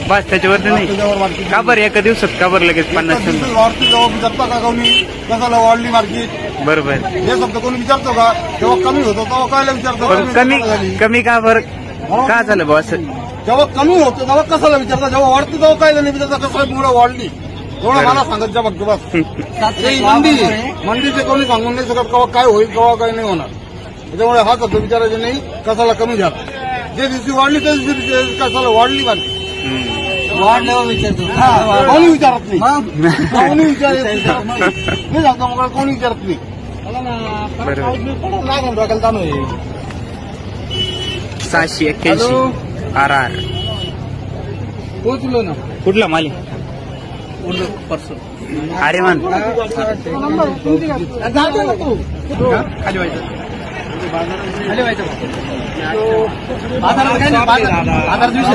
बस त्याच्यावरती नाही त्याच्यावर मार्केट का बरं एका दिवसात का बरं लगेच 50 वाढती जेव्हा विचारता का कोणी कसाला वाढली मार्केट बरोबर हे शब्द कोणी विचारतो का जेव्हा कमी होतो तेव्हा कायला विचारतो पण कमी का बरं का झालं बॉस जेव्हा कमी होतो तेव्हा कसाला विचारता जेव्हा वाढते तेव्हा कायला नाही विचारता कसं मुळे वाढली एवढं मला सांगत फक्त बस मंडीचे कोणी सांगून नाही शकत केव्हा काय होईल केव्हा काय नाही होणार त्याच्यामुळे हा शब्द विचारायचे नाही कसाला कमी झाला जे दिवशी वाढली त्या दिवशी कसाला वाढली मार्केट वाढल्यावर विचारतो कोणी विचारत नाही कोणी विचारत नाही सांगतो मग कोणी विचारत नाही डोक्याला ताण होईल 681 RR पोचलो ना कुठला माली अरे मान खाली व्हायचं बाजारात काय नाही, बाजार दिवशी